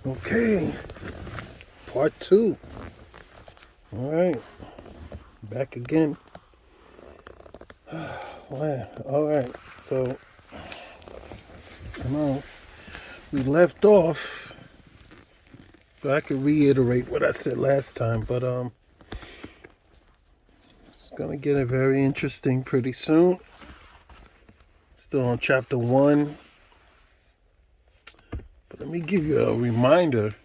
Okay, part two. All right, back again. Wow. All right, so we left off. But I can reiterate what I said last time, but it's gonna get very interesting pretty soon. Still on chapter one, but let me give you a reminder.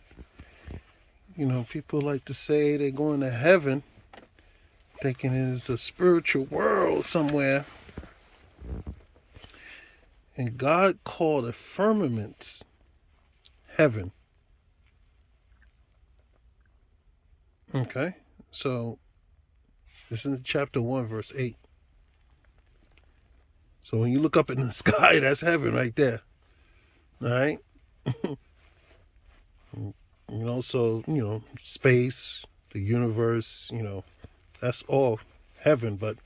People like to say they're going to heaven, thinking it's a spiritual world somewhere. And God called the firmaments heaven. Okay? So this is chapter 1, verse 8. So when you look up in the sky, that's heaven right there. All right? Space, the universe, that's all heaven. But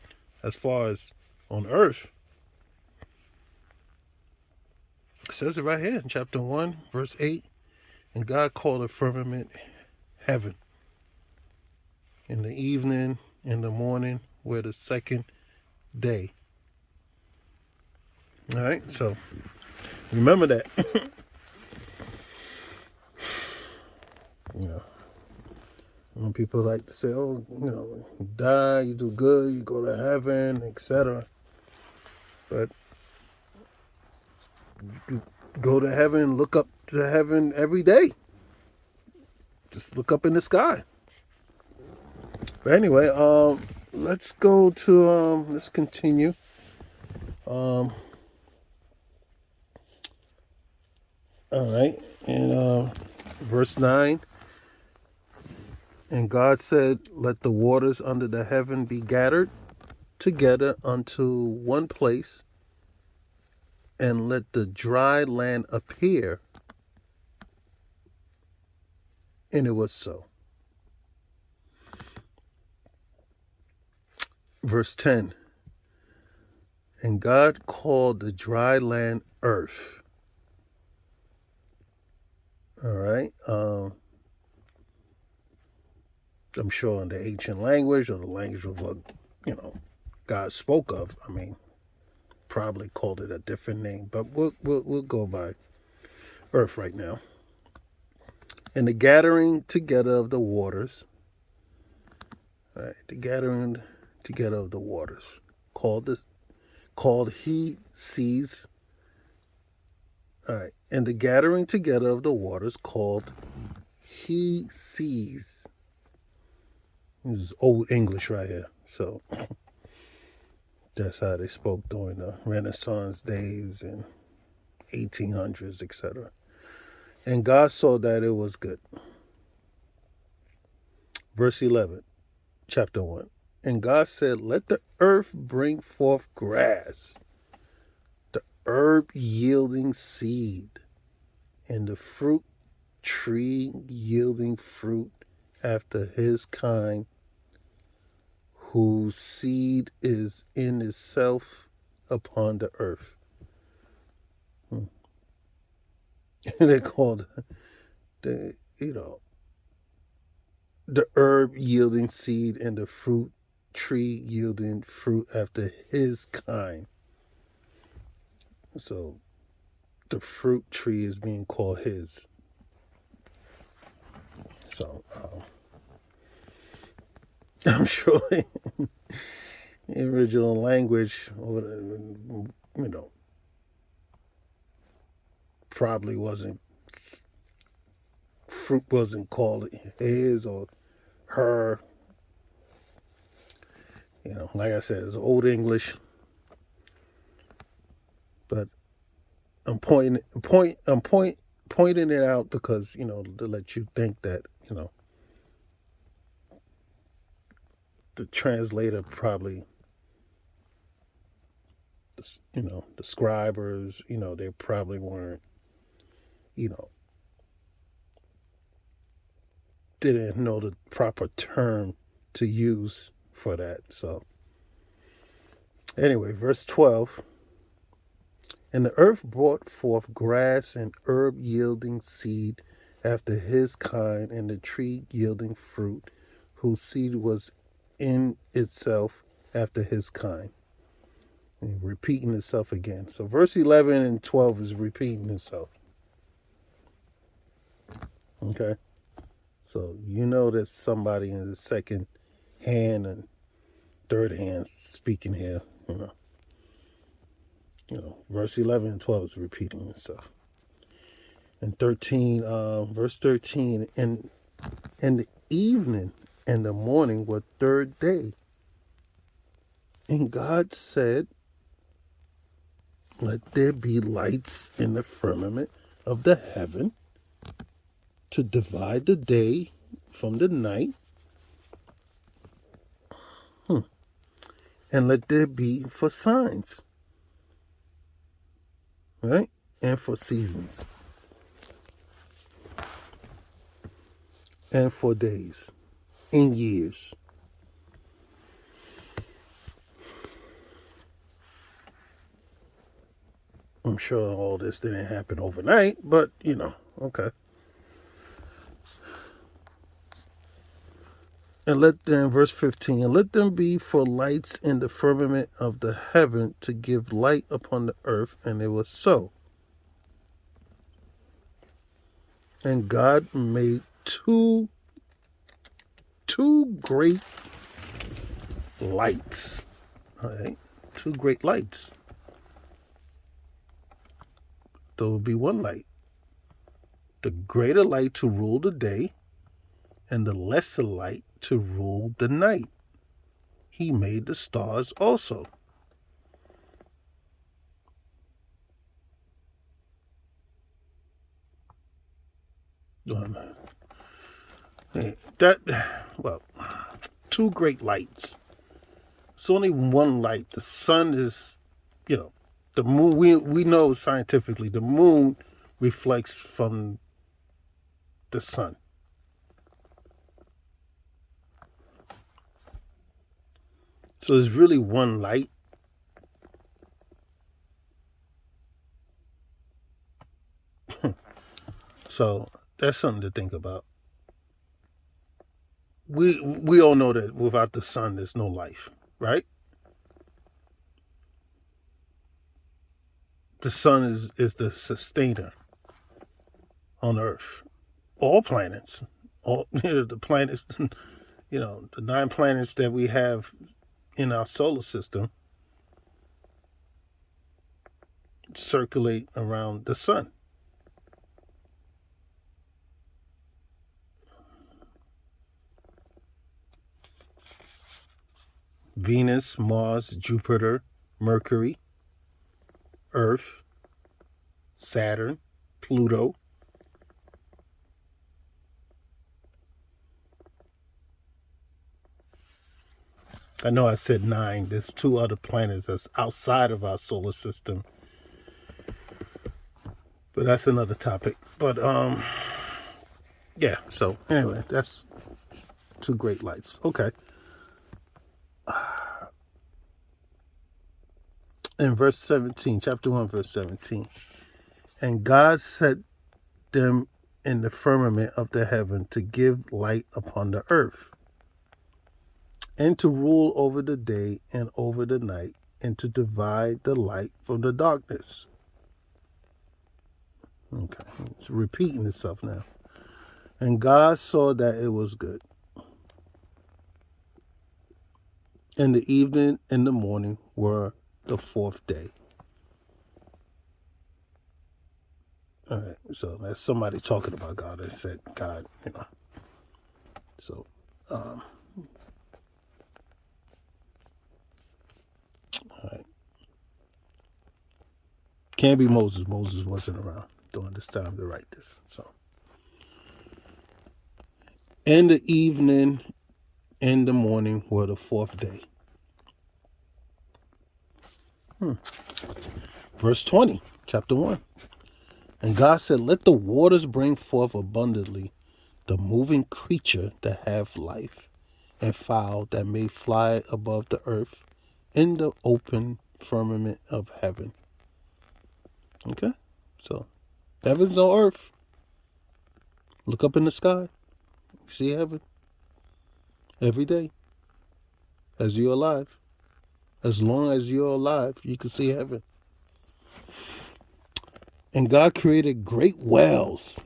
as far as on earth, it says it right here in chapter 1, verse 8. And God called the firmament heaven. In the evening, in the morning, were the second day. All right, so remember that. When people like to say, "Oh, you die, you do good, you go to heaven, etc." But you go to heaven, look up to heaven every day. Just look up in the sky. But anyway, let's go to let's continue. All right, in verse 9. And God said, "Let the waters under the heaven be gathered together unto one place, and let the dry land appear." And it was so. Verse 10. And God called the dry land earth. All right. I'm sure in the ancient language, or the language of what, God spoke of, probably called it a different name, but we'll go by earth right now. And the gathering together of the waters. All right, the gathering together of the waters, called he sees. All right, and the gathering together of the waters, called he sees. This is old English right here. So that's how they spoke during the Renaissance days and 1800s, etc. And God saw that it was good. Verse 11, chapter 1. And God said, "Let the earth bring forth grass, the herb yielding seed, and the fruit tree yielding fruit after his kind, whose seed is in itself upon the earth." They're called the the herb yielding seed and the fruit tree yielding fruit after his kind. So the fruit tree is being called his. So I'm sure in original language, probably fruit wasn't called his or her. Like I said, it's old English, but pointing it out because to let you think that the translator probably the scribers they probably weren't didn't know the proper term to use for that. So anyway, verse 12. And the earth brought forth grass and herb yielding seed, after his kind, and the tree yielding fruit, whose seed was in itself after his kind. And repeating itself again. So verse 11 and 12 is repeating itself. Okay? So you know that somebody in the second hand and third hand speaking here, verse 11 and 12 is repeating itself. And verse 13, and the evening and the morning were third day. And God said, let there be lights in the firmament of the heaven to divide the day from the night. And let there be for signs, right? And for seasons. And for days and years. I'm sure all this didn't happen overnight, but okay. And let them, verse 15, and let them be for lights in the firmament of the heaven to give light upon the earth. And it was so. And God made two great lights. All right, two great lights. There will be one light. The greater light to rule the day, and the lesser light to rule the night. He made the stars also. Two great lights. It's only one light. The sun is, the moon. We know scientifically the moon reflects from the sun. So there's really one light. So that's something to think about. We all know that without the sun, there's no life, right? The sun is the sustainer on Earth. All planets, the planets, the 9 planets that we have in our solar system circulate around the sun. Venus, Mars, Jupiter, Mercury, Earth, Saturn, Pluto. I know I said 9. There's 2 other planets that's outside of our solar system. But that's another topic. But yeah, so anyway, that's 2 great lights. Okay. In verse 17, chapter 1, verse 17. And God set them in the firmament of the heaven to give light upon the earth, and to rule over the day and over the night, and to divide the light from the darkness. Okay, it's repeating itself now. And God saw that it was good. And the evening and the morning were the 4th day. All right, so that's somebody talking about God and said, God, So, all right. Can't be Moses. Moses wasn't around during this time to write this. So, and the evening and the morning were the 4th day. Verse 20, chapter 1. And God said, let the waters bring forth abundantly the moving creature that have life, and fowl that may fly above the earth in the open firmament of heaven. Okay? So, heavens on earth. Look up in the sky. You see heaven every day as you're alive. As long as you're alive, you can see heaven. And God created great whales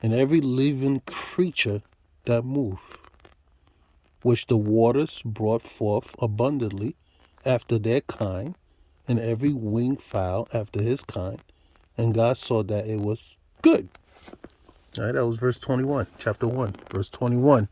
and every living creature that moved, which the waters brought forth abundantly after their kind, and every winged fowl after his kind. And God saw that it was good. All right, that was verse 21, chapter 1, verse 21.